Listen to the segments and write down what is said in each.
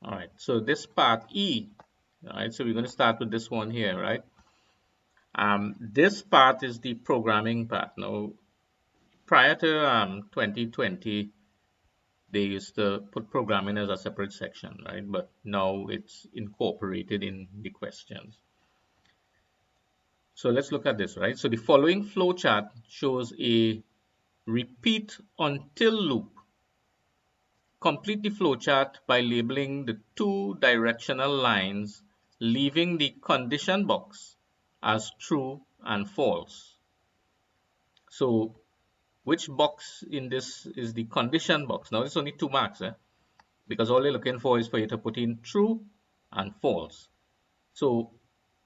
All right, so this part E, all right, so we're going to start with this one here, right? This part is the programming part. Now, prior to 2020, they used to put programming as a separate section, right? But now it's incorporated in the questions. So let's look at this, right? So the following flowchart shows a repeat until loop. Complete the flowchart by labeling the two directional lines, leaving the condition box as true and false. So which box in this is the condition box? Now it's only 2 marks, because all they're looking for is for you to put in true and false. So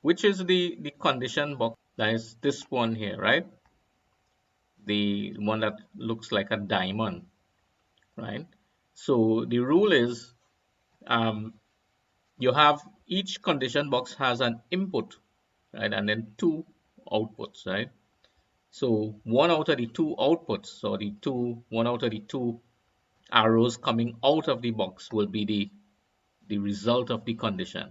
which is the condition box? That is this one here, right? The one that looks like a diamond, right? So the rule is um, you have each condition box has an input, right? And then 2 outputs, right? So one out of the 2 outputs, so one out of the 2 arrows coming out of the box will be the result of the condition,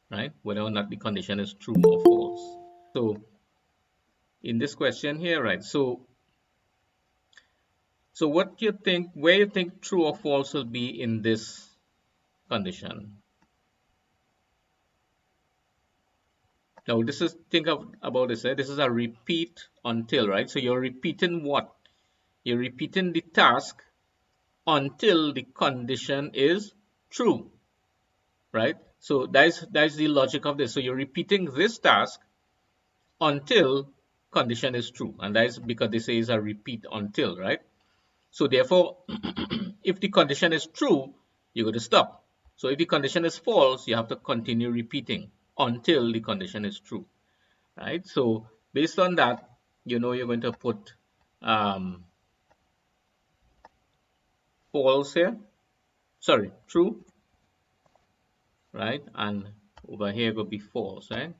right? Whether or not the condition is true or false. So in this question here, right? So what do you think, where you think true or false will be in this condition? Now this is, about this, this is a repeat until, right? So you're repeating what? You're repeating the task until the condition is true, right? So that's the logic of this. So you're repeating this task until condition is true, and that is because this is a repeat until, right? So therefore, if the condition is true, you're going to stop. So if the condition is false, you have to continue repeating until the condition is true, right? So based on that, you're going to put false here, sorry, true, right? And over here will be false, right?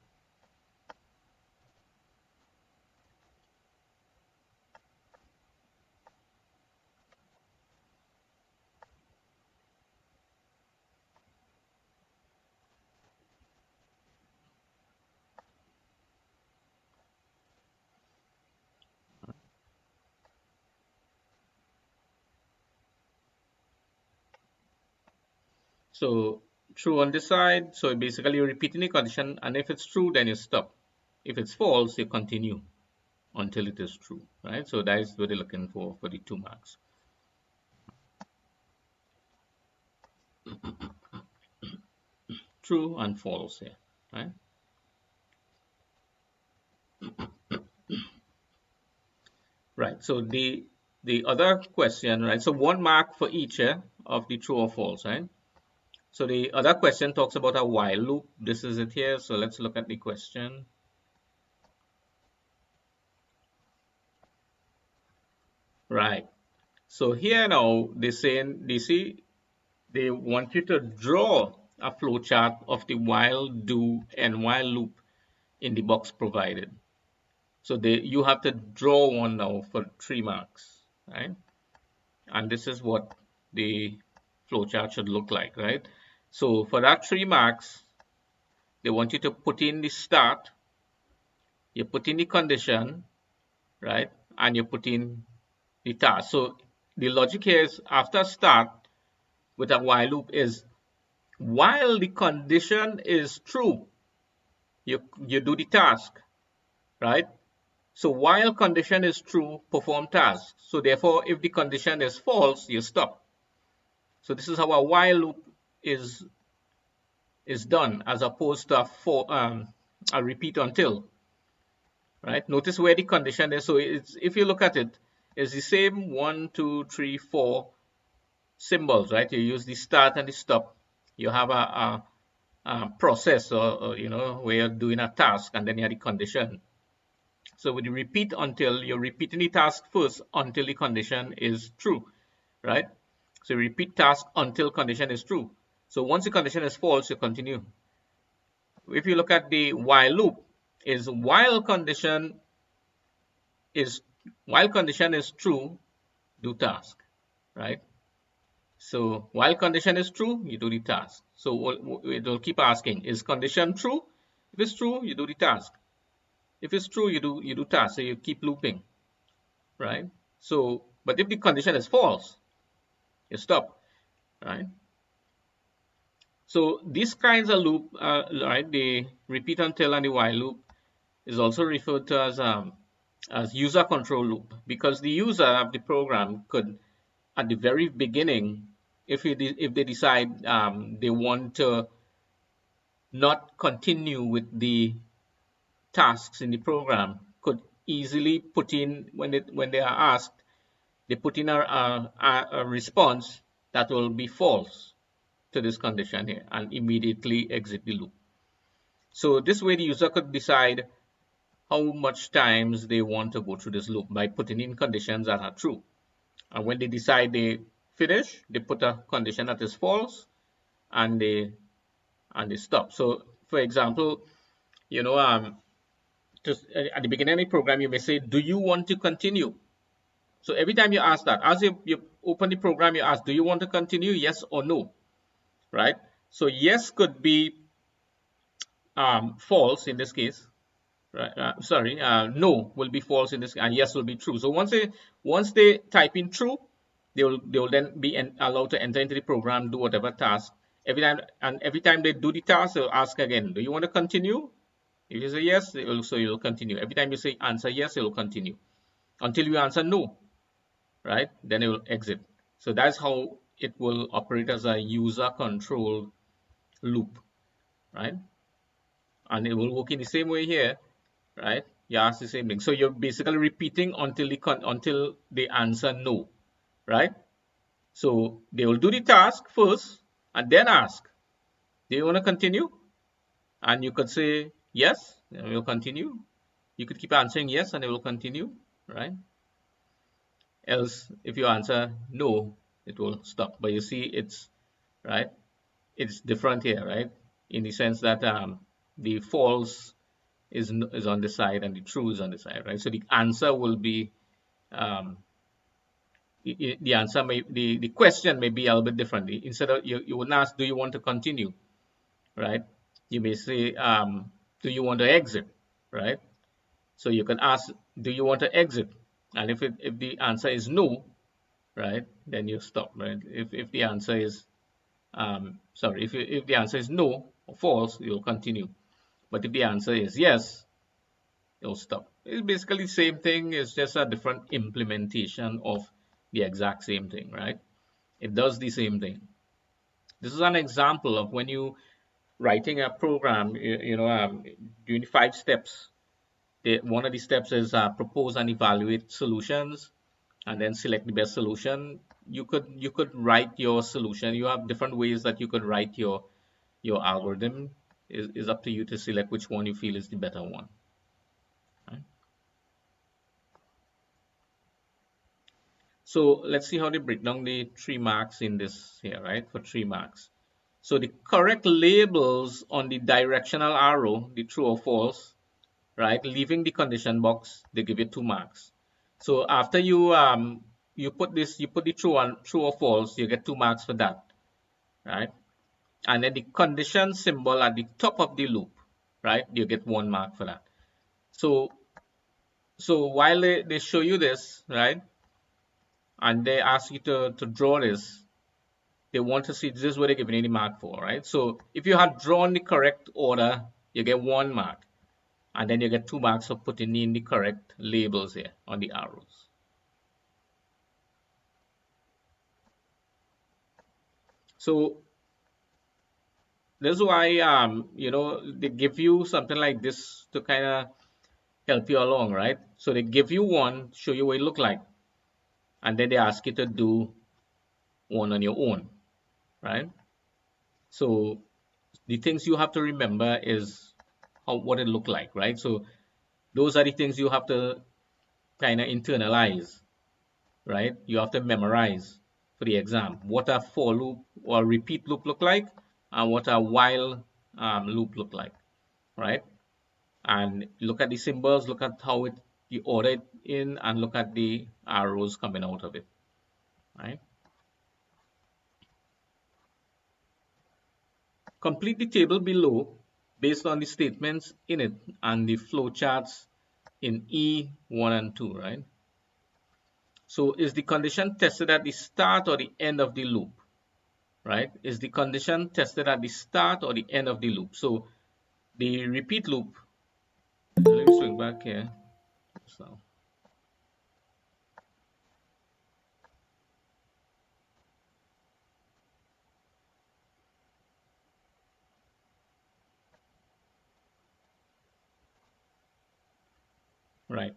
So true on this side, so basically you're repeating the condition, and if it's true, then you stop. If it's false, you continue until it is true, right? So that is what they're looking for the 2 marks. True and false here, right? Right, so the other question, right? So 1 mark for each of the true or false, right? So the other question talks about a while loop. This is it here. So let's look at the question. Right. So here now they want you to draw a flowchart of the while, do, and while loop in the box provided. So you have to draw one now for 3 marks, right? And this is what the flowchart should look like, right? So for that 3 marks, they want you to put in the start, you put in the condition, right? And you put in the task. So the logic here is after start with a while loop is while the condition is true, you do the task, right? So while condition is true, perform task. So therefore, if the condition is false, you stop. So this is how a while loop is done, as opposed to a repeat until, right? Notice where the condition is. So if you look at it, it's the same 1, 2, 3, 4 symbols, right? You use the start and the stop. You have a process, or where you're doing a task, and then you have the condition. So with the repeat until, you're repeating the task first until the condition is true, right? So repeat task until condition is true. So once the condition is false, you continue. If you look at the while loop, is while condition is true, do task, right? So while condition is true, you do the task. So it will keep asking, is condition true? If it's true, you do the task. If it's true, you do task. So you keep looping, right? So, but if the condition is false, you stop, right? So these kinds of loop, right? The repeat until and the while loop is also referred to as user control loop, because the user of the program could, at the very beginning, if they decide they want to not continue with the tasks in the program, could easily put in, when they are asked, they put in a response that will be false to this condition here and immediately exit the loop. So this way the user could decide how much times they want to go through this loop by putting in conditions that are true. And when they decide they finish, they put a condition that is false, and they stop. So for example, you know, just at the beginning of the program, you may say, do you want to continue? So every time you ask that, as you open the program, you ask, do you want to continue? Yes or no, right? So yes could be false in this case, right? Sorry, no will be false in this, and yes will be true. So once they type in true, they will then be allowed to enter into the program, do whatever task. Every time they do the task, they'll ask again, do you want to continue? If you say yes, you'll continue. Every time you say answer yes, it will continue until you answer no, right? Then it will exit. So that's how it will operate as a user control loop, right? And it will work in the same way here, right? You ask the same thing. So you're basically repeating until they answer no, right? So they will do the task first and then ask, do you want to continue? And you could say yes, and we'll continue. You could keep answering yes, and it will continue, right? Else, if you answer no, it will stop. But you see, it's right. It's different here, right? In the sense that the false is on the side and the true is on the side, right? So the answer will be um, the answer may the question may be a little bit differently. Instead of you wouldn't ask, do you want to continue, right? You may say, do you want to exit, right? So you can ask, do you want to exit? And if the answer is no, right, then you stop, right? If the answer is sorry, if the answer is no or false, you'll continue. But if the answer is yes, you'll stop. It's basically the same thing. It's just a different implementation of the exact same thing, right? It does the same thing. This is an example of when you writing a program, doing 5 steps. One of the steps is propose and evaluate solutions, and then select the best solution. You could write your solution. You have different ways that you could write your algorithm. Is up to you to select which one you feel is the better one. Right? So let's see how they break down the 3 marks in this here, right? For 3 marks. So the correct labels on the directional arrow, the true or false, right? Leaving the condition box, they give you 2 marks. So after you put the true or false, you get 2 marks for that, right? And then the condition symbol at the top of the loop, right? You get 1 mark for that. So while they show you this, right, and they ask you to draw this, they want to see this is what they're giving you the mark for, right? So if you have drawn the correct order, you get 1 mark, and then you get 2 marks for putting in the correct labels here on the arrows. So this is why they give you something like this to kind of help you along, right? So they give you one, show you what it look like, and then they ask you to do one on your own, right? So the things you have to remember is what it look like, right? So those are the things you have to kind of internalize, right? You have to memorize for the exam what a for loop or repeat loop look like, and what a while loop look like, right? And look at the symbols, look at how you order it in, and look at the arrows coming out of it, right? Complete the table below based on the statements in it and the flowcharts in E1 and 2, right? So is the condition tested at the start or the end of the loop, right? Is the condition tested at the start or the end of the loop? So the repeat loop, let me swing back here. So, right.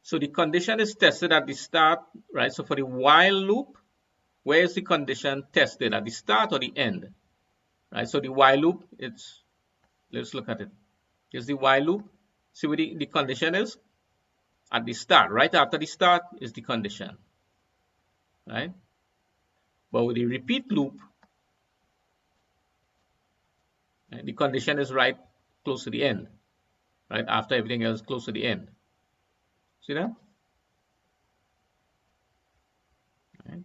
So the condition is tested at the start, right? So for the while loop, where is the condition tested, at the start or the end, right? So the while loop, let's look at it. Here's the while loop. See where the condition is? At the start, right after the start is the condition, right? But with the repeat loop, right, the condition is right close to the end, right after everything else close to the end. See that? Right.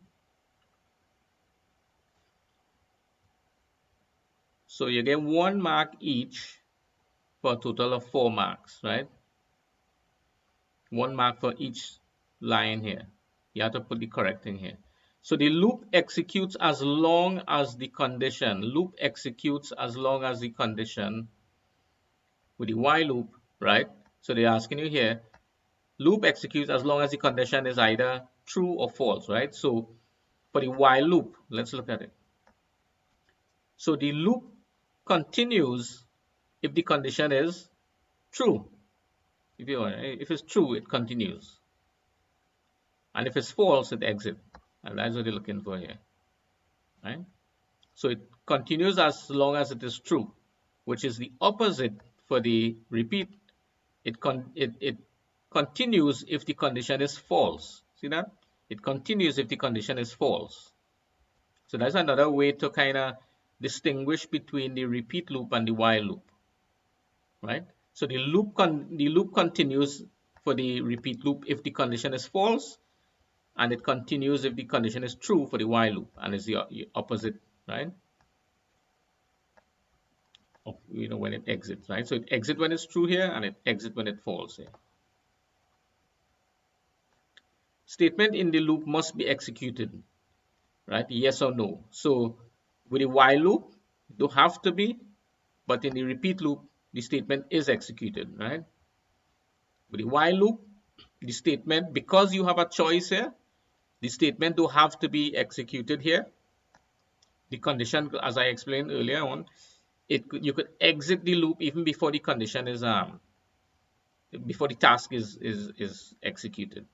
So you get 1 mark each for a total of 4 marks, right? 1 mark for each line here. You have to put the correct thing here. So the loop executes as long as the condition. Loop executes as long as the condition with the while loop, right? So they're asking you here, loop executes as long as the condition is either true or false, right? So for the while loop, let's look at it. So the loop continues if the condition is true. If it's true, it continues. And if it's false, it exits. And that's what you're looking for here, right? So it continues as long as it is true, which is the opposite for the repeat. It continues if the condition is false. See that? It continues if the condition is false. So that's another way to kind of distinguish between the repeat loop and the while loop, right? So the loop continues for the repeat loop if the condition is false, and it continues if the condition is true for the while loop, and it's the opposite, right? Of, when it exits, right? So it exits when it's true here, and it exits when it falls here. Statement in the loop must be executed, right? Yes or no. So with the while loop, it don't have to be, but in the repeat loop, the statement is executed, right? With the while loop, the statement, because you have a choice here, the statement don't have to be executed here. The condition, as I explained earlier on, you could exit the loop even before the condition is before the task is executed.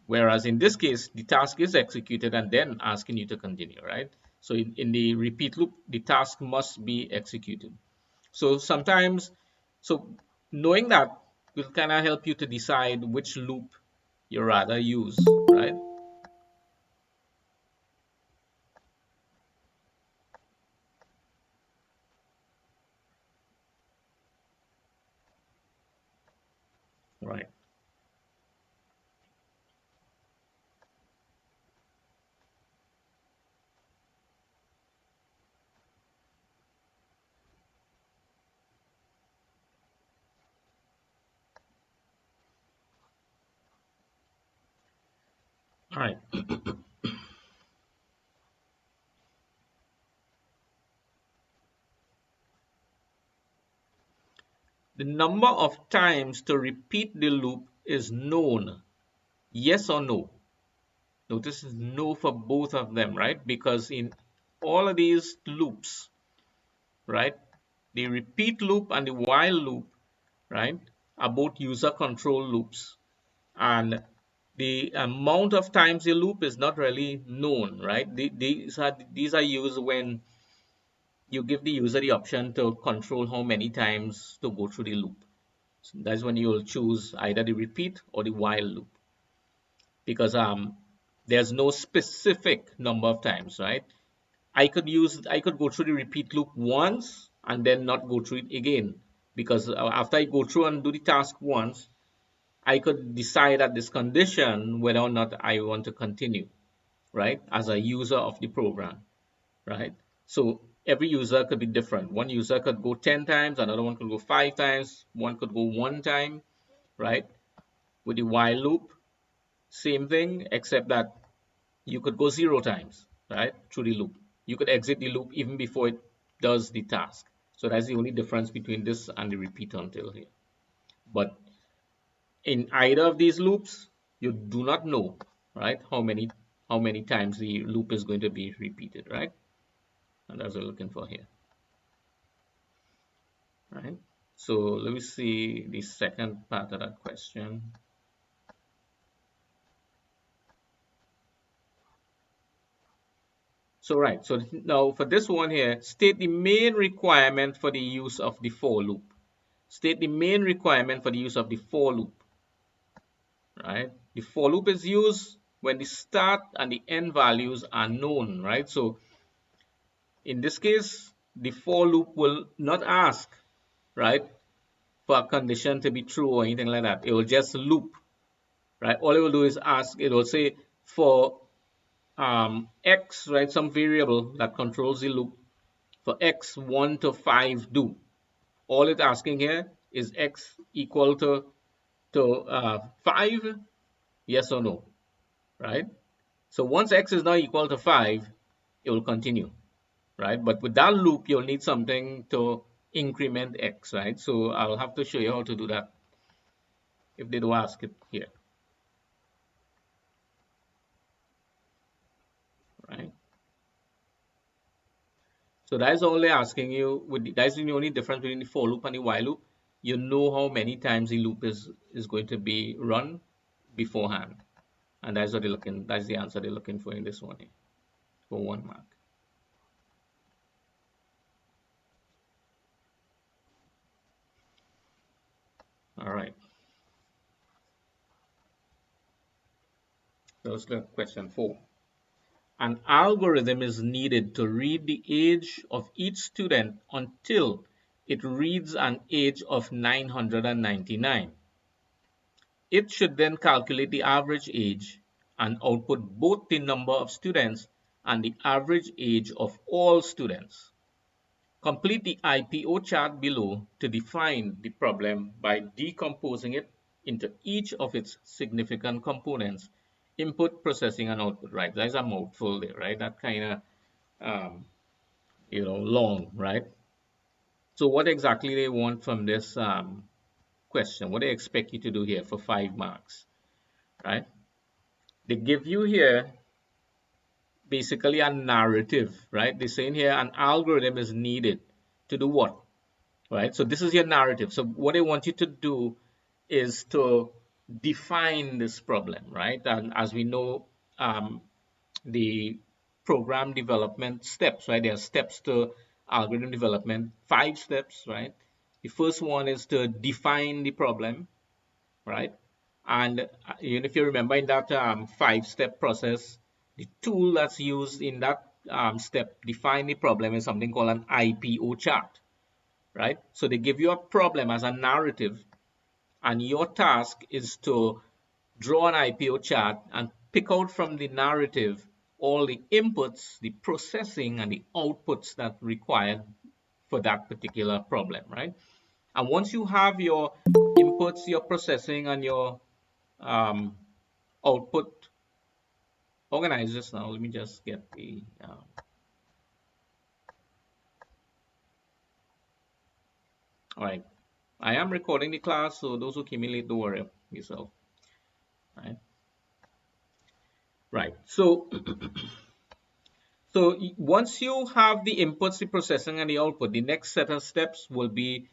Whereas in this case, the task is executed and then asking you to continue, right? So in the repeat loop, the task must be executed. So sometimes, so knowing that will kind of help you to decide which loop you rather use, right? Right. All right. The number of times to repeat the loop is known. Yes or no? Notice is no for both of them, right? Because in all of these loops, right, the repeat loop and the while loop, right, are both user control loops. And the amount of times you loop is not really known, right? These are used when you give the user the option to control how many times to go through the loop. So that's when you'll choose either the repeat or the while loop, because there's no specific number of times, right? I could go through the repeat loop once and then not go through it again, because after I go through and do the task once, I could decide at this condition whether or not I want to continue, right? As a user of the program, right? So every user could be different. One user could go 10 times, another one could go 5 times, one could go 1 time, right? With the while loop, same thing, except that you could go 0 times, right, through the loop. You could exit the loop even before it does the task. So that's the only difference between this and the repeat until here. But in either of these loops, you do not know, right, how many times the loop is going to be repeated, right? And that's what we're looking for here, right? So let me see the second part of that question. So right, so now for this one here, state the main requirement for the use of the for loop. State the main requirement for the use of the for loop, right? The for loop is used when the start and the end values are known, right? So in this case, the for loop will not ask, right, for a condition to be true or anything like that. It will just loop, right? All it will do is ask, it will say for x, right, some variable that controls the loop, for x 1 to 5 do. All it's asking here is x equal to 5, yes or no, right? So once x is now equal to 5, it will continue, right? But with that loop, you'll need something to increment x, right? So I'll have to show you how to do that if they do ask it here, right? So that's only asking you, that's the only difference between the for loop and the while loop. You know how many times the loop is going to be run beforehand. And that's what they're looking, that's the answer they're looking for in this one here, for 1 mark. All right. So let's look at question 4. An algorithm is needed to read the age of each student until it reads an age of 999. It should then calculate the average age and output both the number of students and the average age of all students. Complete the IPO chart below to define the problem by decomposing it into each of its significant components: input, processing, and output. Right, that's a mouthful there, right? That kind of long, right? So what exactly they want from this question? What they expect you to do here for 5 marks, right? They give you here basically a narrative, right? They're saying here an algorithm is needed to do what, right? So this is your narrative. So what they want you to do is to define this problem, right? And as we know, the program development steps, right? There are steps to algorithm development, 5 steps, right? The first one is to define the problem, right? And if you remember in that 5-step process, the tool that's used in that step, define the problem, is something called an IPO chart, right? So they give you a problem as a narrative, and your task is to draw an IPO chart and pick out from the narrative all the inputs, the processing, and the outputs that required for that particular problem, right? And once you have your inputs, your processing, and your output organized just now, let me just get the all right. I am recording the class, so those who came in late, don't worry yourself. Right. Right. So once you have the inputs, the processing, and the output, the next set of steps will be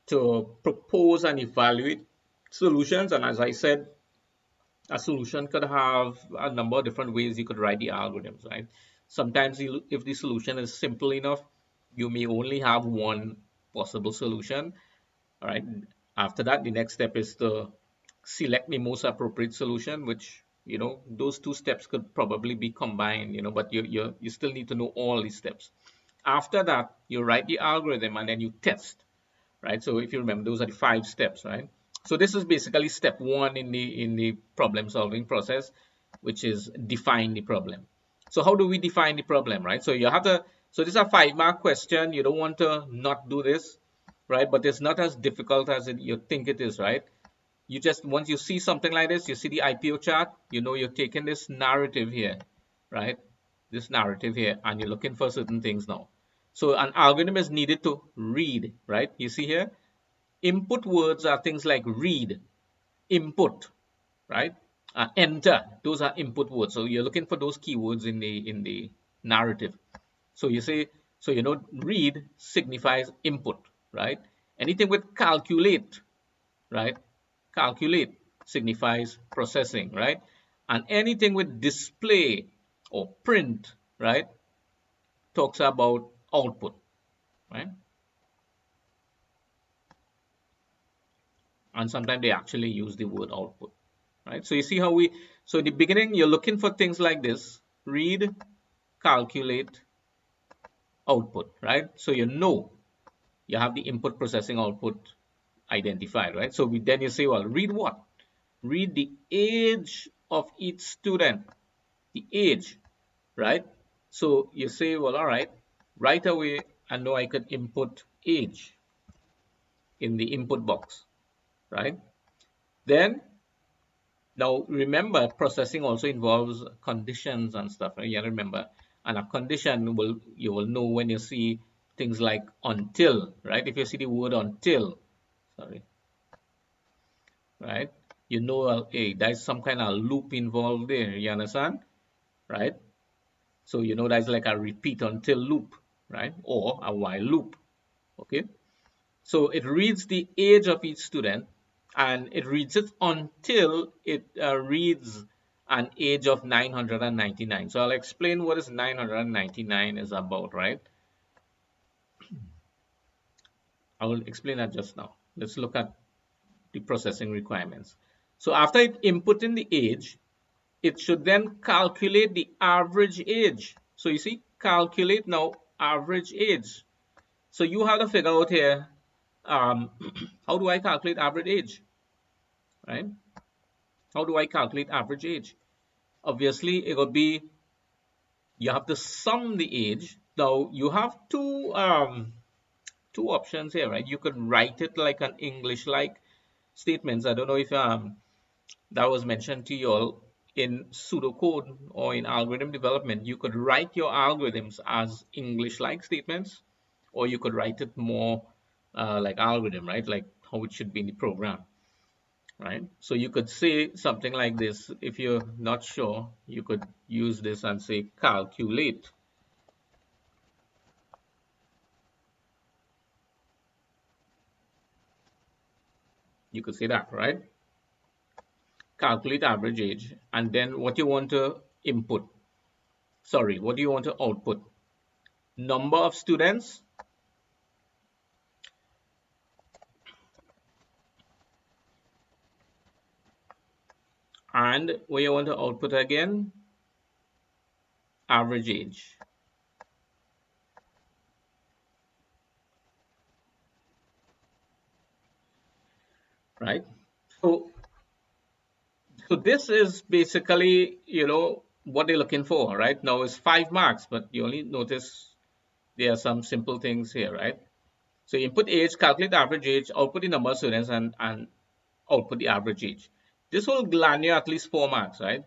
to propose and evaluate solutions. And as I said, a solution could have a number of different ways you could write the algorithms, right? Sometimes if the solution is simple enough, you may only have one possible solution. All right. After that, the next step is to select the most appropriate solution, which those 2 steps could probably be combined, but you still need to know all these steps. After that, you write the algorithm and then you test, right? So if you remember, those are the 5 steps, right? So this is basically step 1 in the problem solving process, which is define the problem. So how do we define the problem, right? So you have to So this is a 5 mark question. You don't want to not do this, right? But it's not as difficult as you think it is, right? You just, once you see something like this, you see the IPO chart, you know you're taking this narrative here, right? This narrative here, and you're looking for certain things now. So an algorithm is needed to read, right? You see here, input words are things like read, input, right? Enter, those are input words. So you're looking for those keywords in the narrative. So you say, so you know, read signifies input, right? Anything with calculate, right? Calculate signifies processing, right? And anything with display or print, right, talks about output, right? And sometimes they actually use the word output, right? So you see how so in the beginning, you're looking for things like this: read, calculate, output, right? So you know you have the input, processing, output identified, right? So then you say, well, read what? Read the age of each student, the age, right? So you say, well, all right, right away, I know I could input age in the input box, right? Then, now remember, processing also involves conditions and stuff, right? You remember, and a condition will, you will know when you see things like until, right? If you see the word until, sorry, right? You know, hey, there's some kind of loop involved there. You understand, right? So you know that's like a repeat until loop, right? Or a while loop. Okay. So it reads the age of each student, and it reads it until it reads an age of 999. So I'll explain what is 999 is about, right? I will explain that just now. Let's look at the processing requirements. So after it inputting the age, it should then calculate the average age. So you see, calculate now average age. So you have to figure out here, um, how do I calculate average age, right? How do I calculate average age? Obviously, it will be, you have to sum the age. Now you have two options here, right? You could write it like an English-like statements. I don't know if that was mentioned to you all in pseudocode or in algorithm development. You could write your algorithms as English-like statements, or you could write it more like algorithm, right? Like how it should be in the program, right? So you could say something like this. If you're not sure, you could use this and say calculate. You could say that, right? Calculate average age, and then what you want to input. Sorry, what do you want to output? Number of students, and what you want to output again? Average age, right? So, so this is basically, what they're looking for, right? Now it's 5 marks, but you only notice there are some simple things here, right? So input age, calculate the average age, output the number of students, and output the average age. This will land you at least 4 marks, right?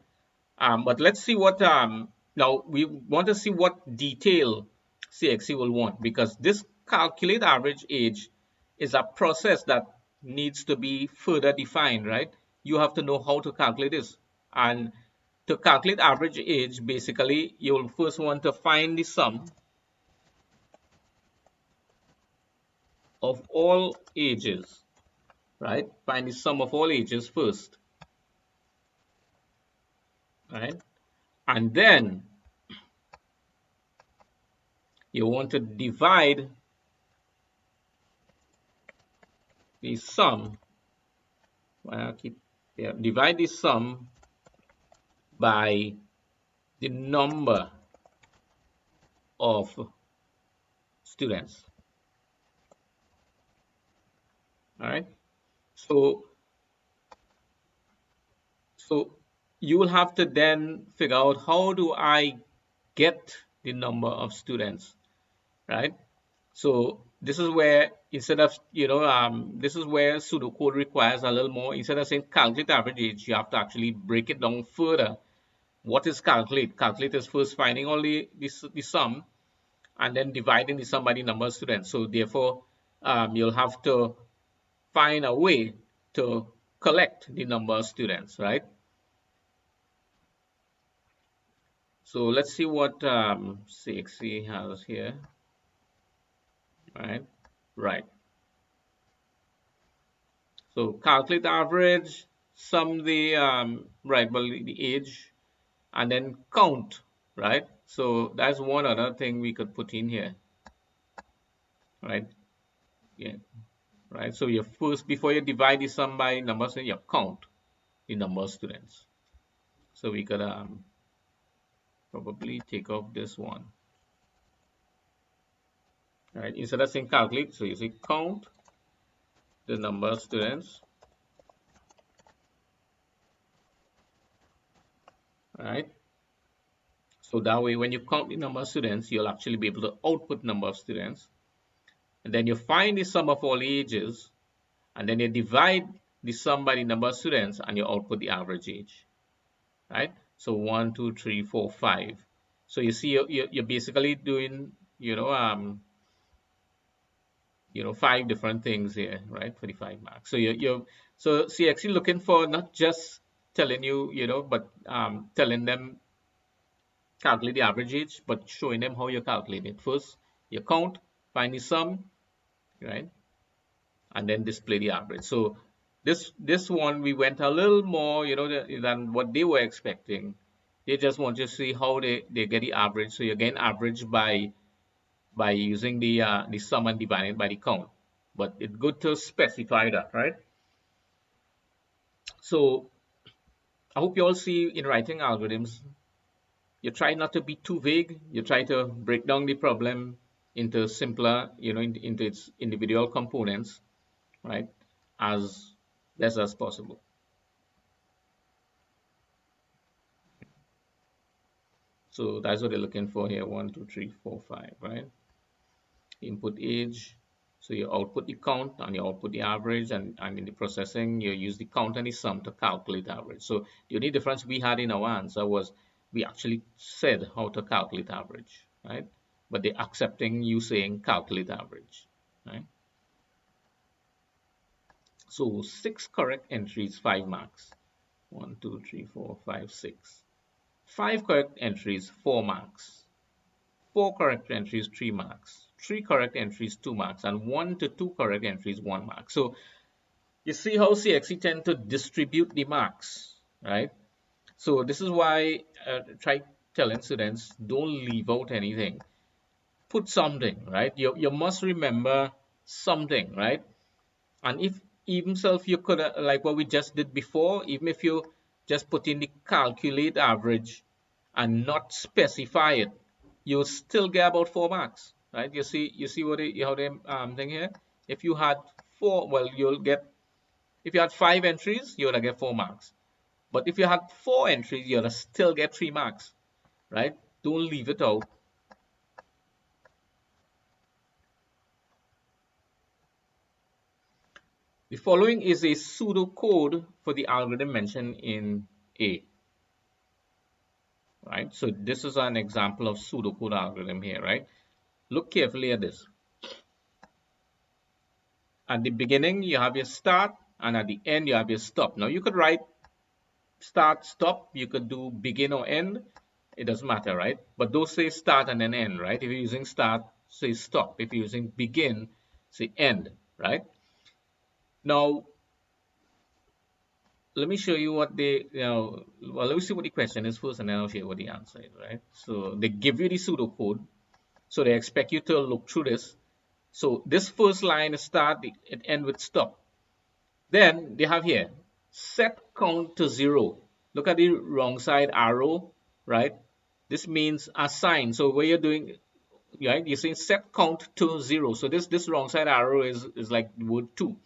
But let's see what, now we want to see what detail CXC will want, because this calculate average age is a process that needs to be further defined, right? You have to know how to calculate this. And to calculate average age, basically, you'll first want to find the sum of all ages, right? Find the sum of all ages first, right? And then you want to divide the sum, well, divide the sum by the number of students, all right? So, so you will have to then figure out, how do I get the number of students? right? So this is where instead of this is where pseudocode requires a little more. Instead of saying calculate average age, you have to actually break it down further. What is calculate? Calculate is first finding all the sum and then dividing the sum by the number of students. So therefore, you'll have to find a way to collect the number of students, right? So let's see what CXC has here, right? Right. So calculate average, sum the right, well the age, and then count, right? So that's one other thing we could put in here, right? Yeah, right. So your first before you divide the sum by numbers, you count the number of students. So we could probably take off this one, right? Instead of saying calculate, so you say count the number of students, right? So that way, when you count the number of students, you'll actually be able to output number of students. And then you find the sum of all ages, and then you divide the sum by the number of students, and you output the average age, right? So 1, 2, 3, 4, 5. So you see, you're basically doing, 5 different things here, right, for the 5 marks. So so CXC looking for not just telling you, but telling them calculate the average age, but showing them how you calculate it. First, you count, find the sum, right, and then display the average. So this one we went a little more, than what they were expecting. They just want to see how they get the average. So you get average by using the sum and dividing by the count. But it's good to specify that, right? So I hope you all see in writing algorithms, you try not to be too vague. You try to break down the problem into simpler, into its individual components, right? As less as possible. So that's what they're looking for here. 1, 2, 3, 4, 5, right? Input age. So you output the count and you output the average, and in the processing, you use the count and the sum to calculate average. So the only difference we had in our answer was we actually said how to calculate average, right? But they're accepting you saying calculate average, right? So 6 correct entries, 5 marks. 1, 2, 3, 4, 5, 6. 5 correct entries, 4 marks. 4 correct entries, 3 marks. 3 correct entries, 2 marks. And 1 to 2 correct entries, 1 mark. So you see how CXC tend to distribute the marks, right? So this is why I try telling students, don't leave out anything. Put something, right? You must remember something, right? And if even self you could, like what we just did before, even if you just put in the calculate average and not specify it, you'll still get about 4 marks, right? You see what how they thing here. If you had 4, well, you'll get, if you had 5 entries, you're gonna get 4 marks. But if you had 4 entries, you're gonna still get 3 marks, right? Don't leave it out. The following is a pseudocode for the algorithm mentioned in A. Right? So this is an example of pseudocode algorithm here, right? Look carefully at this. At the beginning, you have your start, and at the end, you have your stop. Now, you could write start, stop. You could do begin or end. It doesn't matter, right? But those say start and then end, right? If you're using start, say stop. If you're using begin, say end, right? Now, let me show you what they, well, let me see what the question is first, and then I'll show you what the answer is, right? So they give you the pseudocode. So they expect you to look through this. So this first line is start, it end with stop. Then they have here, set count to 0. Look at the wrong side arrow, right? This means assign. So what you're doing, right? You're saying set count to 0. So this wrong side arrow is like the word 2.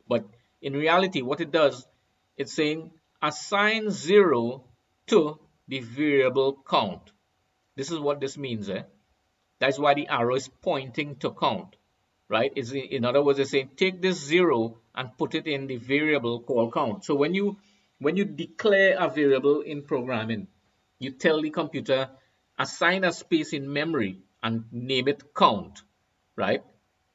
But in reality, what it does, it's saying assign 0 to the variable count. This is what this means, eh? That's why the arrow is pointing to count, right? In other words, it's saying take this 0 and put it in the variable called count. So when you declare a variable in programming, you tell the computer assign a space in memory and name it count, right?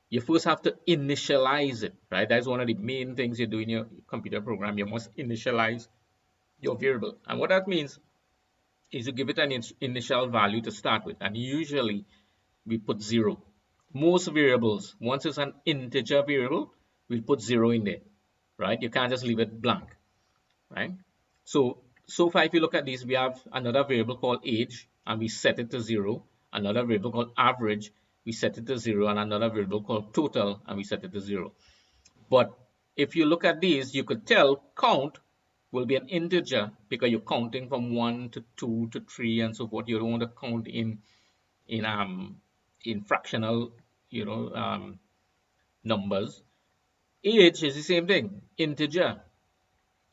You first have to initialize it, right? That's one of the main things you do in your computer program. You must initialize your variable. And what that means is you give it an initial value to start with. And usually we put 0. Most variables, once it's an integer variable, we put 0 in there, right? You can't just leave it blank, right? So far, if you look at these, we have another variable called age, and we set it to 0. Another variable called average, we set it to 0. And another variable called total, and we set it to 0. But if you look at these, you could tell count will be an integer because you're counting from 1 to 2 to 3 and so forth. You don't want to count in fractional, numbers. Age is the same thing, integer.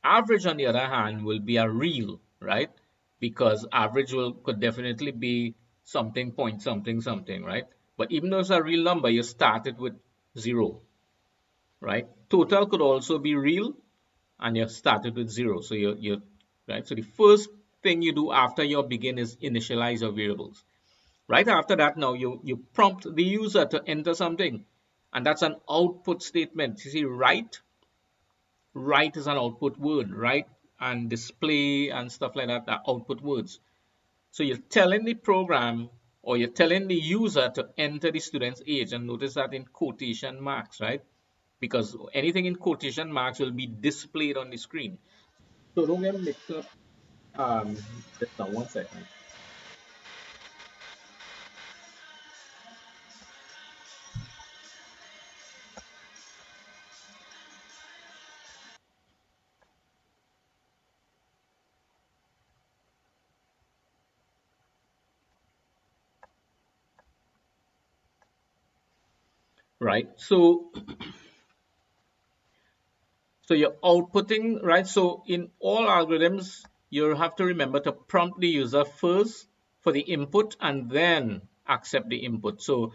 Average, on the other hand, will be a real, right? Because average could definitely be something point something something, right? But even though it's a real number, you started with 0, right? Total could also be real, and you started with 0. So you right. So the first thing you do after you begin is initialize your variables. Right after that, now you prompt the user to enter something, and that's an output statement. You see, write is an output word, write and display and stuff like that are output words. So you're telling the program or you're telling the user to enter the student's age, and notice that in quotation marks, right? Because anything in quotation marks will be displayed on the screen. So don't get mixed up. Just now, 1 second. Right. So you're outputting, right? So in all algorithms, you have to remember to prompt the user first for the input and then accept the input. So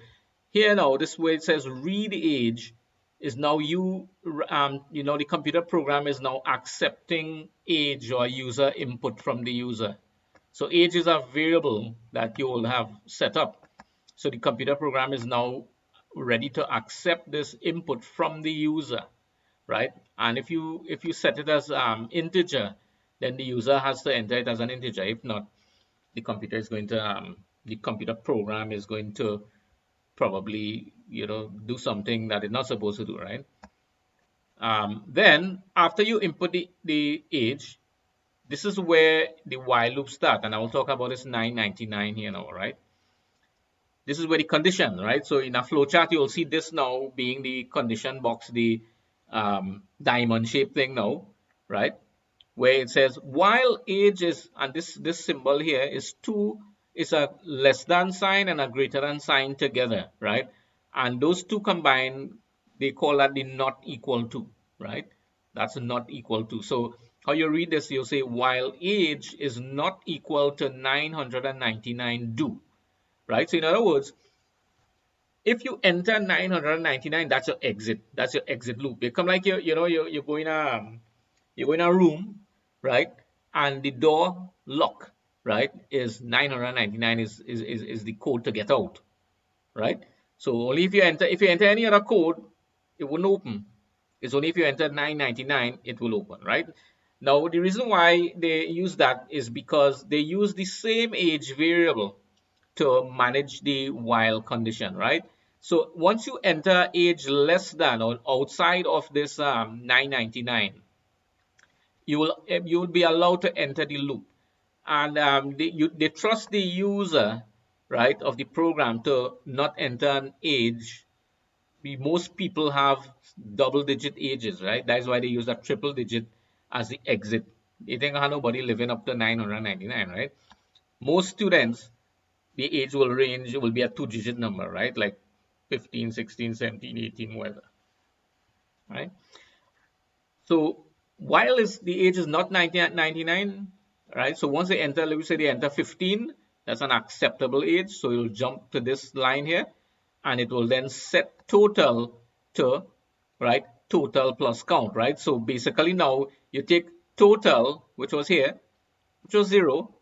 here now, this way it says read age is now the computer program is now accepting age or user input from the user. So age is a variable that you will have set up. So the computer program is now ready to accept this input from the user, right? And if you set it as integer, then the user has to enter it as an integer. If not, the computer program is going to probably do something that it's not supposed to do, right? Then after you input the age, this is where the while loop starts, and I will talk about this 999 here now, right? This is where the condition, right? So in a flowchart, you'll see this now being the condition box, the diamond shaped thing now, right? Where it says while age is, and this symbol here is is a less than sign and a greater than sign together, right? And those two combined, they call that the not equal to, right? That's a not equal to. So how you read this, you'll say while age is not equal to 999 do, right? So in other words, if you enter 999, that's your exit. That's your exit loop. You come like you're going you go in a room, right? And the door lock, right, is 999 is the code to get out, right? So only if you enter any other code, it wouldn't open. It's only if you enter 999 it will open, right? Now the reason why they use that is because they use the same age variable to manage the while condition, right? So once you enter age less than or outside of this 999, you will be allowed to enter the loop, and they trust the user, right, of the program to not enter an age. Most people have double-digit ages, right? That's why they use a triple digit as the exit. They think nobody living up to 999, right? Most students, the age will be a two-digit number, right? Like 15, 16, 17, 18, whatever, right? So while the age is not 99, right? So once they enter, let me say they enter 15, That's an acceptable age. So you'll jump to this line here, and it will then set total to, right, total plus count, right? So basically now you take total, which was here, which was 0,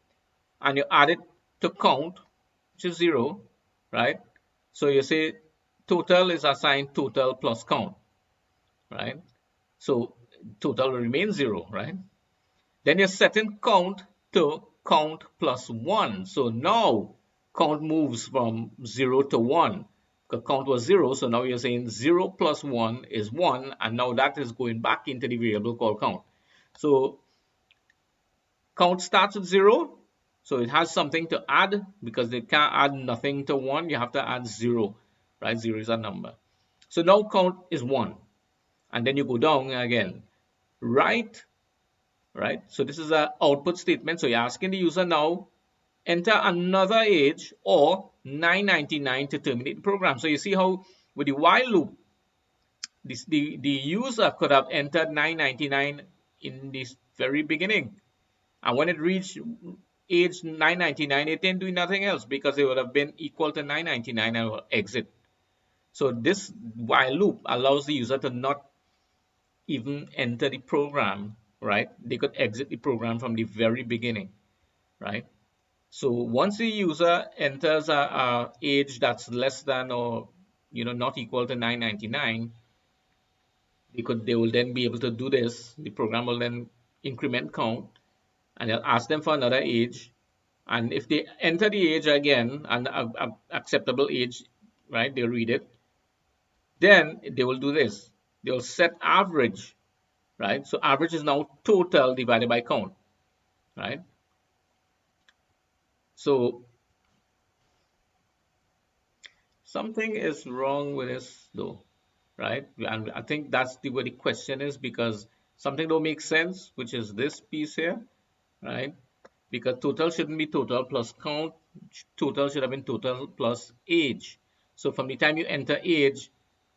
and you add it to count, which is 0, right? So you say total is assigned total plus count, right? So total will remain 0, right? Then you're setting count to count plus 1. So now count moves from 0 to 1. Because count was 0, so now you're saying 0 plus 1 is 1, and now that is going back into the variable called count. So count starts with 0, so it has something to add because they can't add nothing to 1. You have to add 0, right? 0 is a number. So now count is 1, and then you go down again. Right? So this is an output statement. So you're asking the user now, enter another age or 999 to terminate the program. So you see how with the while loop, the user could have entered 999 in this very beginning. And when it reached age 999, it didn't do nothing else because it would have been equal to 999 and will exit. So this while loop allows the user to not even enter the program, right? They could exit the program from the very beginning, right? So once the user enters a age that's less than or not equal to 999, they will then be able to do this. The program will then increment count, and they'll ask them for another age. And if they enter the age again, an acceptable age, right? They'll read it. Then they will do this. They'll set average, right? So average is now total divided by count, right? So something is wrong with this though, right? And I think that's where the question is, because something don't make sense, which is this piece here, right? Because total shouldn't be total plus count. Total should have been total plus age. So from the time you enter age,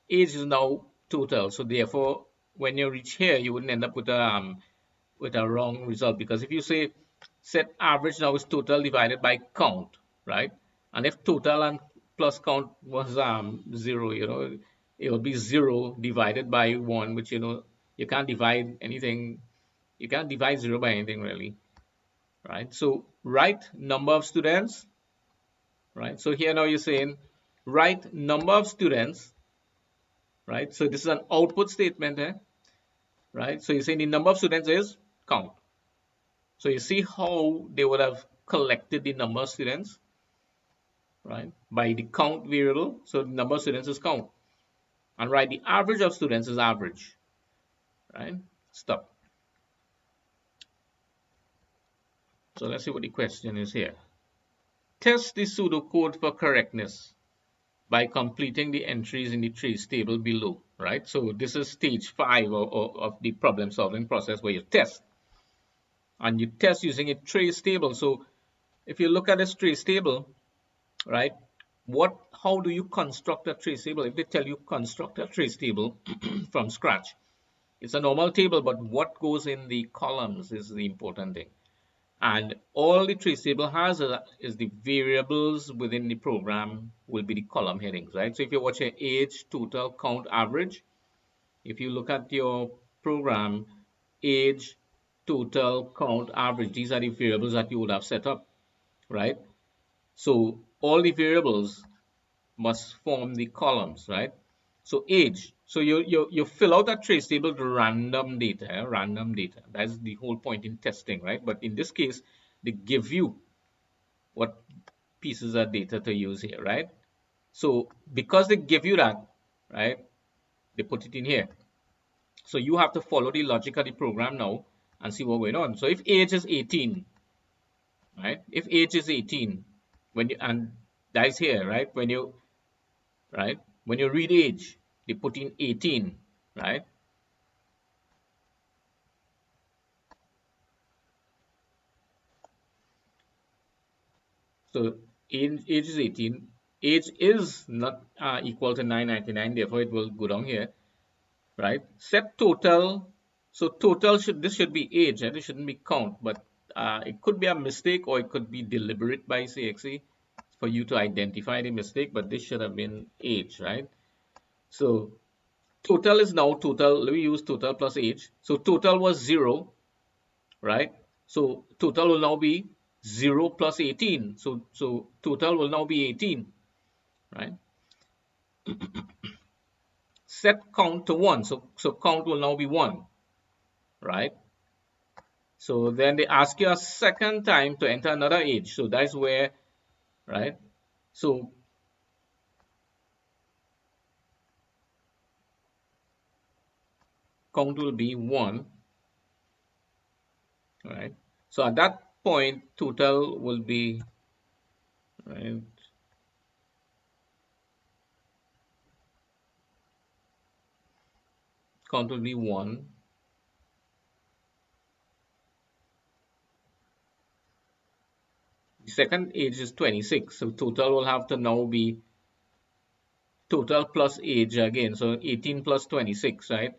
age is now total. So therefore, when you reach here, you wouldn't end up with a wrong result, because if you say set average now is total divided by count, right? And if total and plus count was 0, it would be 0 divided by 1, which you can't divide anything. You can't divide 0 by anything really, right? So write number of students, right? So here now you're saying write number of students, right? So this is an output statement here, right? So you're saying the number of students is count. So you see how they would have collected the number of students, right? By the count variable. So the number of students is count. And right, the average of students is average, right? Stop. So let's see what the question is here. Test the pseudocode for correctness by completing the entries in the trace table below, right? So this is stage 5 of the problem solving process, where you test. And you test using a trace table. So if you look at this trace table, right, how do you construct a trace table? If they tell you construct a trace table from scratch, it's a normal table, but what goes in the columns is the important thing. And all the trace table has is the variables within the program will be the column headings, right? So if you watch your age, total, count, average, if you look at your program, age, total, count, average, these are the variables that you would have set up, right? So all the variables must form the columns, right? So age, so you fill out that trace table with random data, random data. That's the whole point in testing, right? But in this case, they give you what pieces of data to use here, right? So because they give you that, right, they put it in here. So you have to follow the logic of the program now and see what's going on. So if age is 18, right? If age is 18, and that's here, right? When you read age, they put in 18, right? So age is 18. Age is not equal to 999, therefore it will go down here, right? Set total. So total this should be age, and it shouldn't be count, but it could be a mistake or it could be deliberate by CXC for you to identify the mistake, but this should have been age, right? So total is now total. Let me use total plus age. So total was 0, right? So total will now be 0 plus 18. So total will now be 18, right? Set count to 1. So count will now be 1, right? So then they ask you a second time to enter another age. So that's where, right? So count will be 1, right? So at that point, total will be, right? Count will be 1. The second age is 26. So total will have to now be total plus age again. So 18 plus 26, right?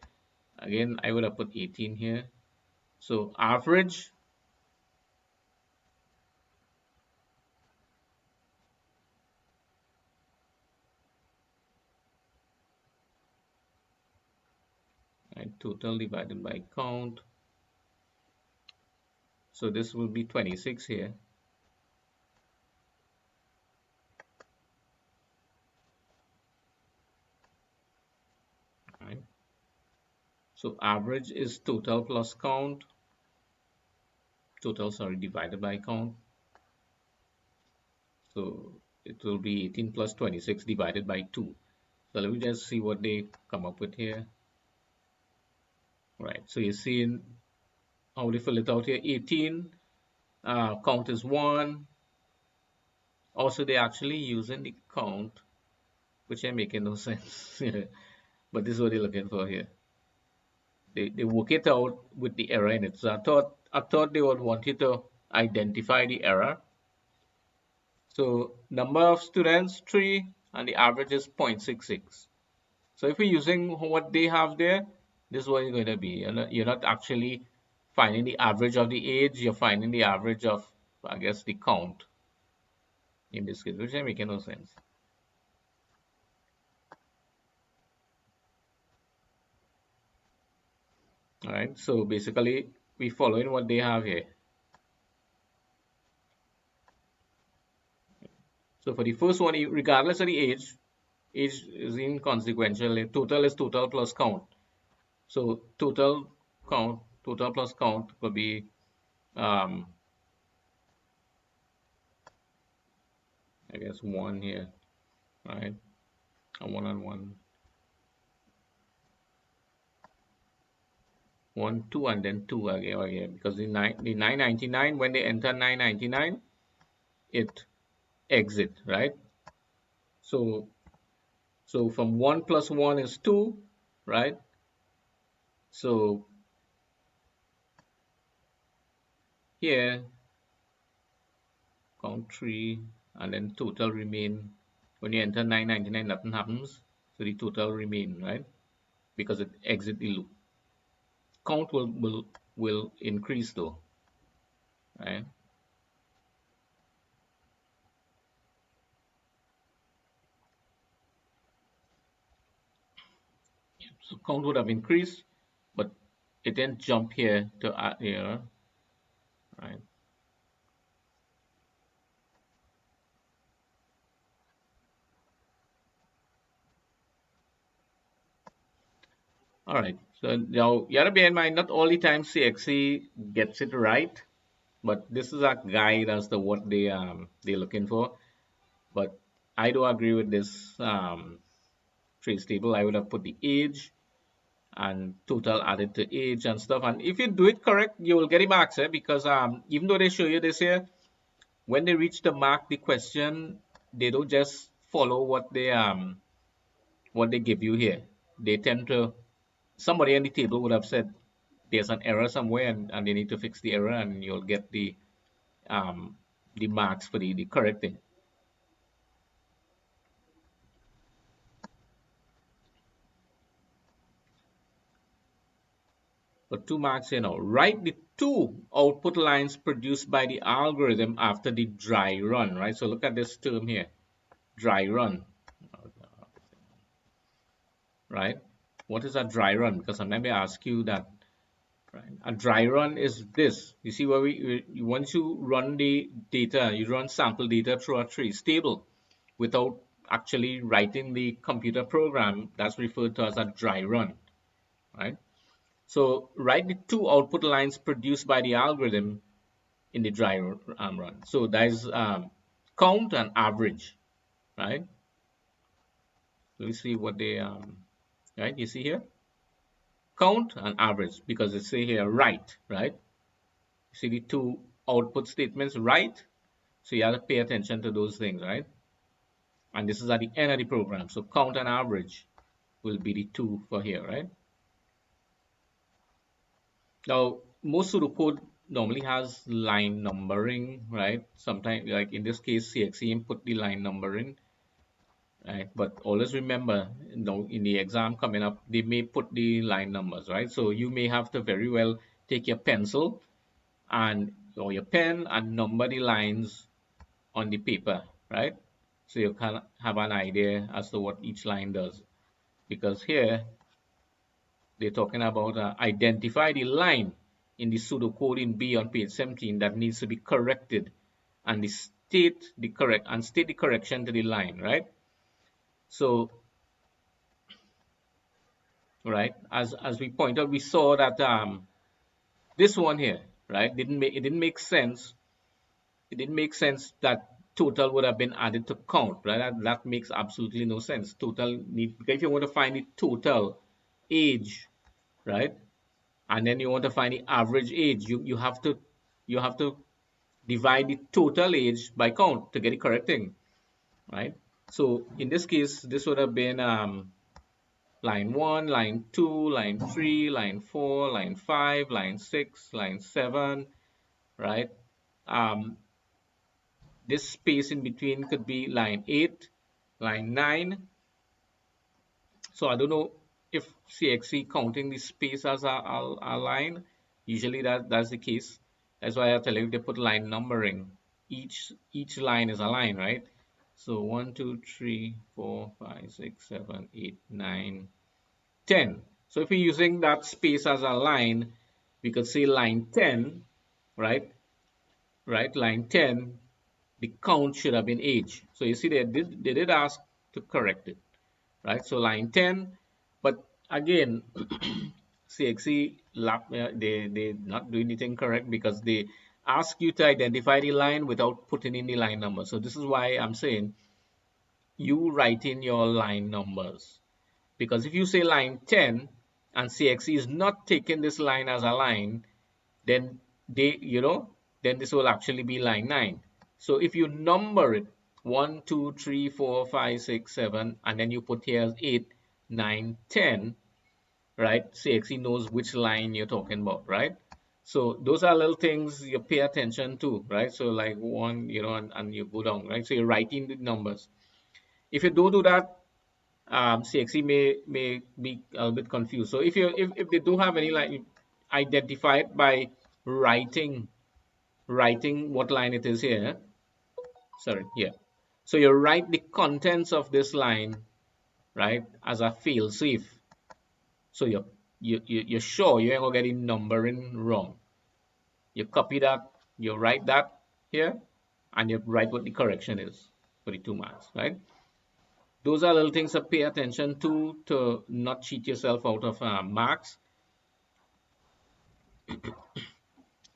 Again, I would have put 18 here. So average, right? Total divided by count. So this will be 26 here, right? So average is total plus count, total, sorry, divided by count. So it will be 18 plus 26 divided by 2. So let me just see what they come up with here. Right, so you're seeing how they fill it out here. 18, count is 1. Also, they're actually using the count, which ain't making no sense. But this is what they're looking for here. They work it out with the error in it. So I thought they would want you to identify the error. So number of students 3 and the average is 0.66. So if you're using what they have there, this is what it's going to be. You're not actually finding the average of the age, you're finding the average of, I guess, the count in this case, which ain't making no sense. All right, so basically we following what they have here. So for the first one, regardless of the age is inconsequential. Total is total plus count. So total plus count could be, um, I guess, 1 here, right? A 1 on 1, 1, 2, and then 2 again, because the 999, when they enter 999, it exit, right? So from 1 plus 1 is 2, right? So here, count 3, and then total remain. When you enter 999, nothing happens. So the total remain, right? Because it exit the loop. Count will increase though, right? So count would have increased, but it didn't jump here to here, right? All right. So now you gotta bear in mind, not all the time CXC gets it right, but this is a guide as to what they're looking for. But I do agree with this trace table. I would have put the age and total added to age and stuff. And if you do it correct, you will get the marks, because even though they show you this here, when they reach the mark, the question, they don't just follow what they give you here. They tend to, somebody on the table would have said there's an error somewhere, and they need to fix the error, and you'll get the marks for the correct thing. for 2 marks here now. Write the two output lines produced by the algorithm after the dry run, right? So look at this term here, dry run, right? What is a dry run? Because sometimes they ask you that, right? A dry run is this. You see where once you run the data, you run sample data through a trace table without actually writing the computer program, that's referred to as a dry run, right? So write the two output lines produced by the algorithm in the dry run. So that is count and average, right? So we see what they, right? You see here, count and average because it say here write, right? You see the two output statements, write. So you have to pay attention to those things, right? And this is at the end of the program. So count and average will be the two for here, right? Now, most pseudocode normally has line numbering, right? Sometimes, like in this case, CXE input the line numbering, right? But always remember, in the exam coming up, they may put the line numbers, right? So you may have to very well take your pencil and or your pen and number the lines on the paper, right? So you can have an idea as to what each line does. Because here they're talking about identify the line in the pseudocode in B on page 17 that needs to be corrected and state the correction to the line, right? So, right, as we pointed out, we saw that this one here, right, it didn't make sense. It didn't make sense that total would have been added to count, right? That makes absolutely no sense. Total need because if you want to find the total age, right, and then you want to find the average age, you have to divide the total age by count to get the correct thing, right? So in this case, this would have been line 1, line 2, line 3, line 4, line 5, line 6, line 7, right? This space in between could be line 8, line 9. So I don't know if CXC counting the space as a line. Usually that's the case. That's why I tell you they put line numbering. Each line is a line, right? So 1, 2, 3, 4, 5, 6, 7, 8, 9, 10. So if we're using that space as a line, we could say line 10, right? Right, line 10, the count should have been age. So you see they did ask to correct it, right? So line 10, but again, CXE they not doing anything correct because they ask you to identify the line without putting in the line number. So this is why I'm saying you write in your line numbers. Because if you say line 10 and CXE is not taking this line as a line, then then this will actually be line 9. So if you number it 1, 2, 3, 4, 5, 6, 7, and then you put here 8, 9, 10, right? CXE knows which line you're talking about, right? So those are little things you pay attention to, right? So like one, and you go down, right? So you're writing the numbers. If you don't do that, CXE may be a little bit confused. So if they do have any line, identify it by writing what line it is here. Sorry, here. So you write the contents of this line, right, as a fail safe. So you're sure you ain't gonna get the numbering wrong. You copy that, you write that here, and you write what the correction is for the 2 marks, right? Those are little things to pay attention to not cheat yourself out of marks.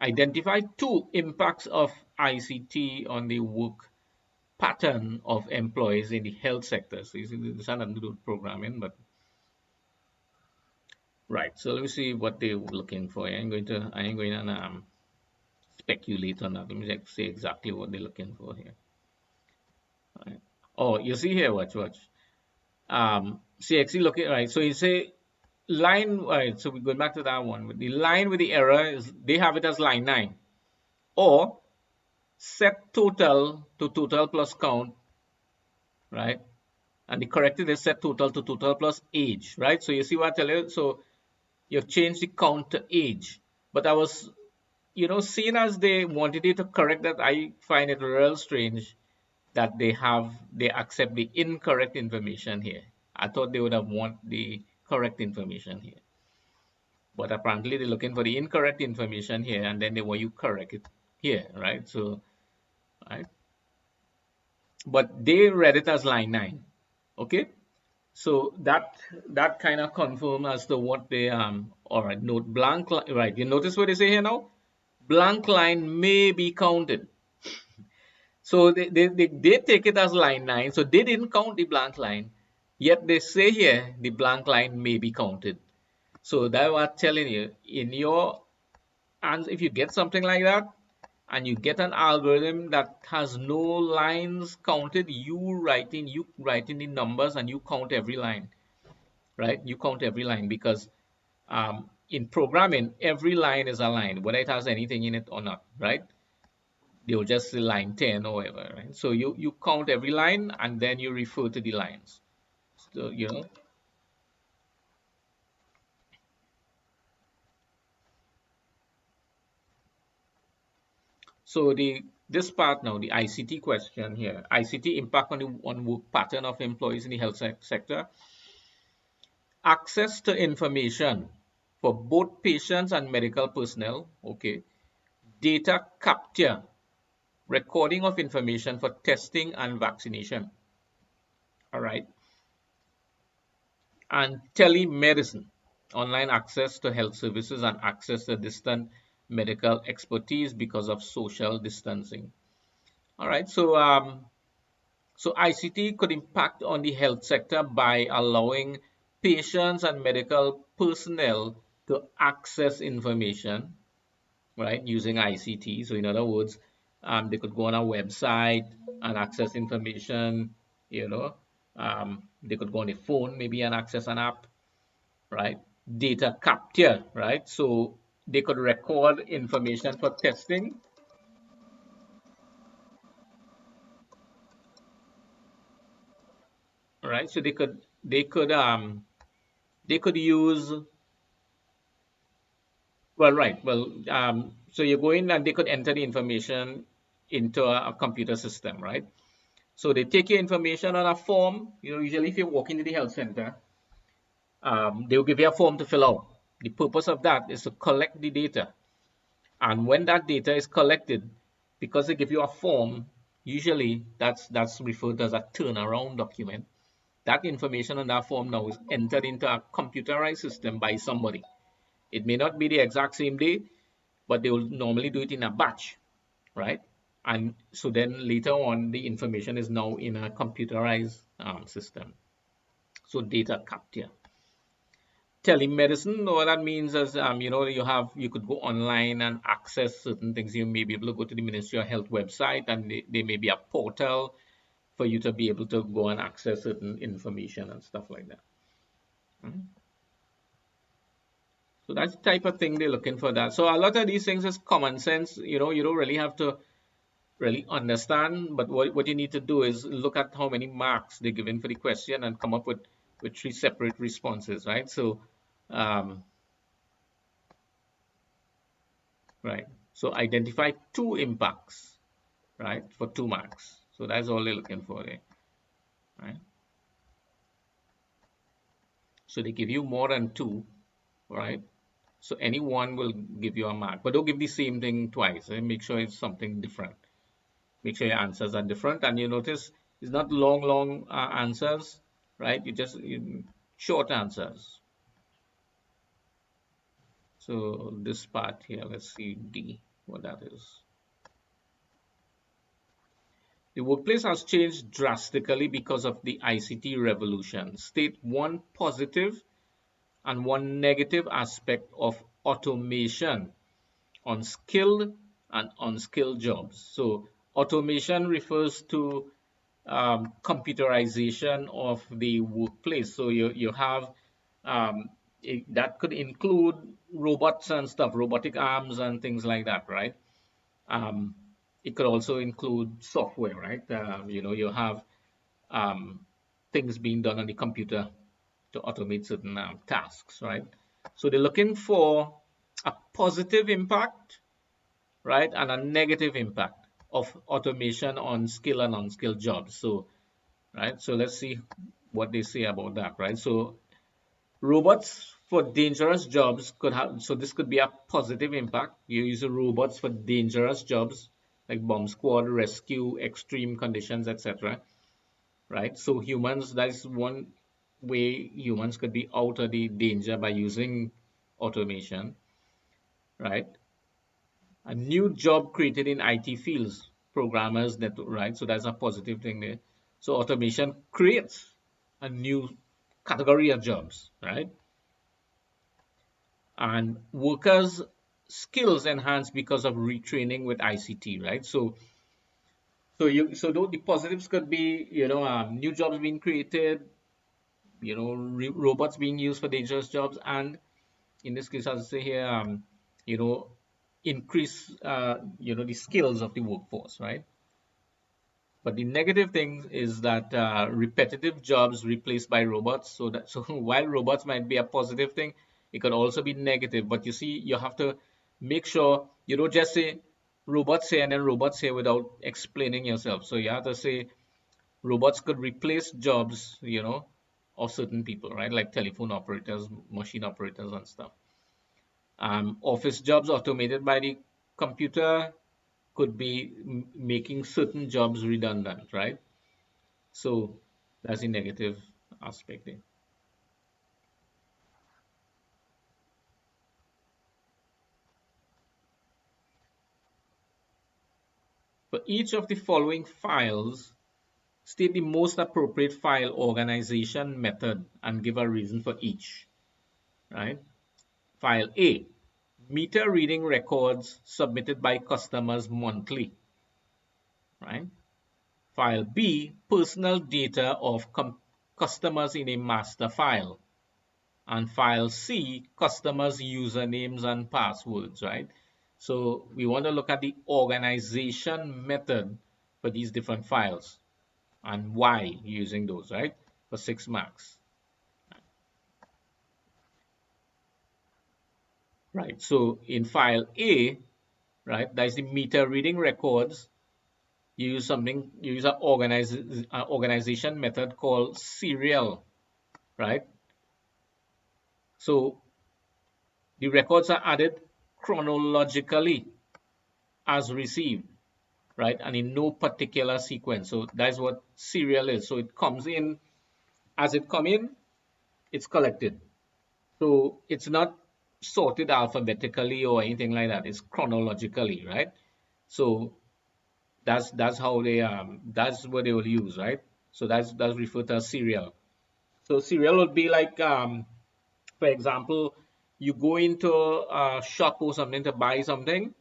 Identify 2 impacts of ICT on the work pattern of employees in the health sector. So you see, this is nothing to do with programming, but right. So let me see what they're looking for. I ain't going to speculate on that. Let me say exactly what they're looking for here. Right. Oh, you see here, watch. CXE looking right. So you say line. All right. So we're going back to that one. The line with the error is they have it as line 9, or set total to total plus count, right? And the corrected is set total to total plus age, right? So you see what I tell you? So You've changed the count to age. But I was, seeing as they wanted you to correct that, I find it real strange that they accept the incorrect information here. I thought they would have want the correct information here. But apparently they're looking for the incorrect information here and then they want you correct it here, right? So, right? But they read it as line 9. Okay? So that kind of confirm as to what they all right, note blank right. You notice what they say here now? Blank line may be counted. So they take it as line 9. So they didn't count the blank line. Yet they say here the blank line may be counted. So that was telling you in your and if you get something like that and you get an algorithm that has no lines counted, you writing the numbers and you count every line, right? You count every line because in programming, every line is a line, whether it has anything in it or not, right? They'll just say line 10 or whatever, right? So you count every line and then you refer to the lines. So, so this part now, the ICT question here, ICT impact on the on work pattern of employees in the health sector, access to information for both patients and medical personnel, okay, data capture, recording of information for testing and vaccination, all right, and telemedicine, online access to health services and access to distant medical expertise because of social distancing. All right, so ICT could impact on the health sector by allowing patients and medical personnel to access information, right, using ICT. So in other words, they could go on a website and access information, you know. They could go on a phone maybe and access an app, right? Data capture, right? So they could record information for testing, right? So they could use well, right. Well, so you go in and they could enter the information into a computer system, right? So they take your information on a form. Usually if you walk into the health center, they'll give you a form to fill out. The purpose of that is to collect the data. And when that data is collected, because they give you a form, usually that's referred to as a turnaround document. That information on that form now is entered into a computerized system by somebody. It may not be the exact same day, but they will normally do it in a batch, right? And so then later on, the information is now in a computerized system. So data capture. Telemedicine, what that means is, you could go online and access certain things. You may be able to go to the Ministry of Health website, and there may be a portal for you to be able to go and access certain information and stuff like that. Mhm. So that's the type of thing they're looking for that. So a lot of these things is common sense. You don't really have to really understand, but what you need to do is look at how many marks they're given for the question and come up with three separate responses, right? So, right. So identify two impacts, right, for 2 marks. So that's all they're looking for there, right? So they give you more than two, right? So any one will give you a mark, but don't give the same thing twice. Make sure it's something different. Make sure your answers are different, and you notice it's not long answers, right? Short answers. So this part here, let's see D, what that is. The workplace has changed drastically because of the ICT revolution. State one positive and one negative aspect of automation on skilled and unskilled jobs. So automation refers to computerization of the workplace. So you have that could include robots and stuff, robotic arms and things like that, right? Um, it could also include software, right? You have um, things being done on the computer to automate certain tasks, right? So they're looking for a positive impact, right, and a negative impact of automation on skilled and unskilled jobs. So, right, so let's see what they say about that, right? So robots for dangerous jobs could have, so this could be a positive impact. You use robots for dangerous jobs like bomb squad, rescue, extreme conditions, etc. Right? So humans, that's one way humans could be out of the danger by using automation, right? A new job created in IT fields, programmers, that right? So that's a positive thing there. So automation creates a new category of jobs, right? And workers' skills enhanced because of retraining with ICT, right? So the positives could be, new jobs being created, robots being used for dangerous jobs, and in this case, I'll say here, you know, increase, the skills of the workforce, right? But the negative thing is that repetitive jobs replaced by robots. So while robots might be a positive thing, it could also be negative. But you see, you have to make sure you don't just say robots say and then robots say without explaining yourself. So you have to say robots could replace jobs, of certain people, right? Like telephone operators, machine operators, and stuff. Office jobs automated by the computer could be making certain jobs redundant, right? So that's the negative aspect there. For each of the following files, state the most appropriate file organization method and give a reason for each, right? File A, meter reading records submitted by customers monthly, right? File B, personal data of customers in a master file. And file C, customers' usernames and passwords, right? So we want to look at the organization method for these different files and why using those, right? For 6 marks. Right. So in file A, right, that's the meter reading records. You use an organization method called serial, right? So the records are added chronologically as received, right? And in no particular sequence. So that's what serial is. So it comes in, as it come in, it's collected. So it's not sorted alphabetically or anything like that. It's chronologically, right? So that's how that's what they will use, right? So that's referred to as serial. So serial would be like, for example, you go into a shop or something to buy something,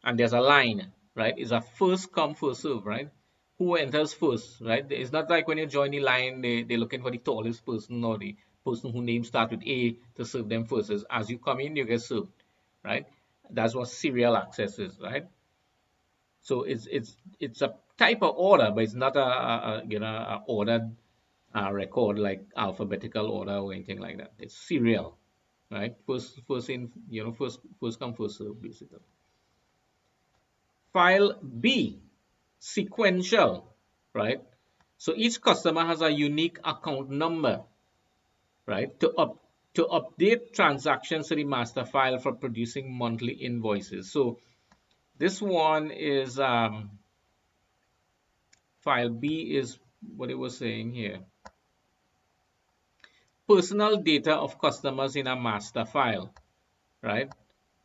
and there's a line, right? It's a first come, first serve, right? Who enters first, right? It's not like when you join the line, they're looking for the tallest person or the person whose name starts with A to serve them first. As you come in, you get served, right? That's what serial access is, right? So it's a type of order, but it's not a ordered record like alphabetical order or anything like that. It's serial, right? First in, first come, first serve, basically. File B, sequential, right? So each customer has a unique account number, right? To update transactions to the master file for producing monthly invoices. So this one is file B is what it was saying here. Personal data of customers in a master file, right?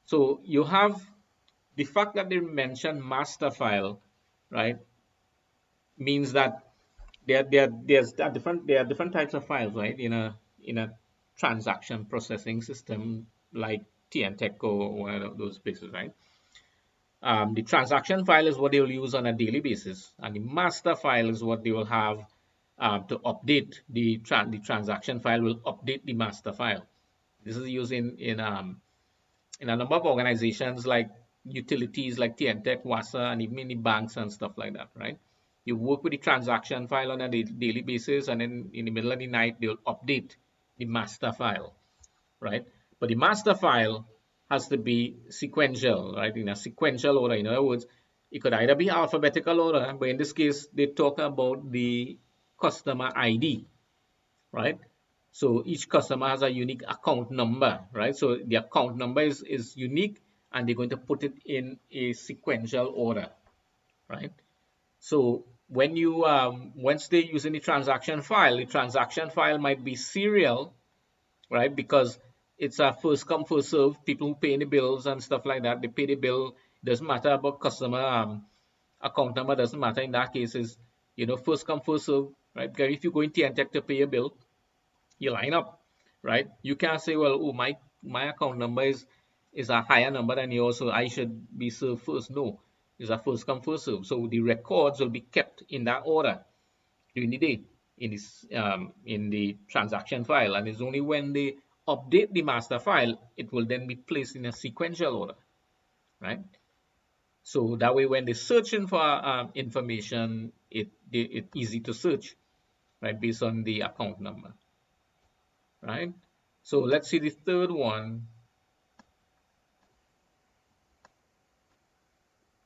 So you have the fact that they mention master file, right, means that there are different types of files, right? In a transaction processing system like TNTech or one of those places, right? The transaction file is what they will use on a daily basis, and the master file is what they will have to update the transaction file will update the master file. This is used in a number of organizations like utilities like TNTech, WASA, and even many banks and stuff like that, right? You work with the transaction file on a daily basis, and then in the middle of the night, they'll update the master file, right? But the master file has to be sequential, right? In a sequential order. In other words, it could either be alphabetical order, but in this case, they talk about the customer ID, right? So each customer has a unique account number, right? So the account number is unique, and they're going to put it in a sequential order, right? So when you once they're using the transaction file might be serial, right? Because it's a first come first serve. People who pay the bills and stuff like that, they pay the bill. Doesn't matter about customer account number. Doesn't matter in that case. Is first come first serve, right? Because if you go into Tech to pay your bill, you line up, right? You can't say, well, oh, my account number is a higher number than yours, so I should be served first. No, it's a first come first serve. So the records will be kept in that order during the day in the transaction file, and it's only when they update the master file it will then be placed in a sequential order, right? So that way, when they're searching for information, it's easy to search, right, based on the account number, right? So let's see the third one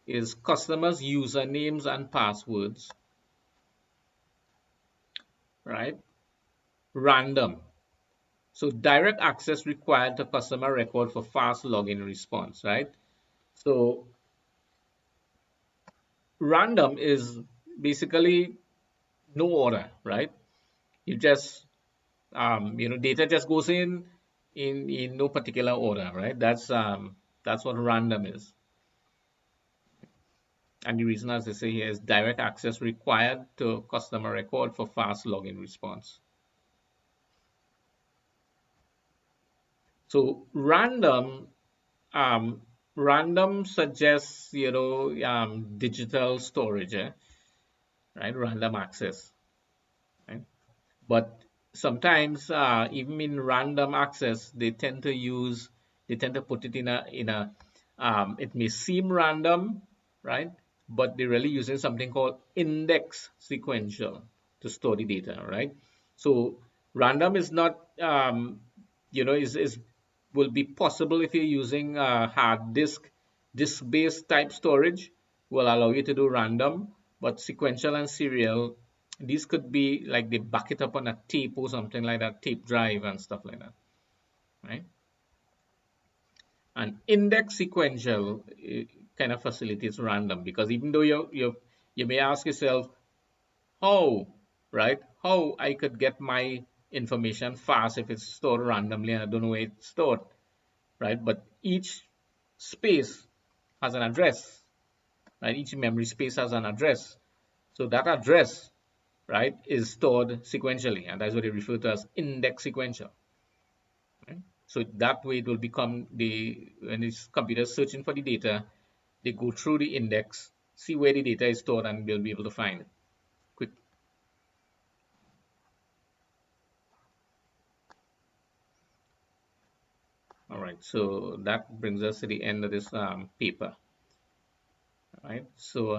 is customers' usernames and passwords, right? Random. So direct access required to customer record for fast login response, right? So random is basically no order, right? You just data just goes in no particular order, right? That's what random is. And the reason, as I say here, is direct access required to customer record for fast login response. So um, random suggests digital storage, right? Random access, right? But sometimes even in random access, they tend to put it in a it may seem random, right? But they're really using something called index sequential to store the data, right? So random is not is will be possible if you're using hard disk-based type storage will allow you to do random, but sequential and serial, these could be like they back it up on a tape or something like that, tape drive and stuff like that, right? And index sequential kind of facilitates random because even though you may ask yourself how, right? How I could get my information fast if it's stored randomly and I don't know where it's stored, right? But each space has an address, right? Each memory space has an address. So that address, right, is stored sequentially, and that's what they refer to as index sequential. Right? So that way it will become when this computer is searching for the data, they go through the index, see where the data is stored, and they'll be able to find it quick. All right, so that brings us to the end of this paper. All right, so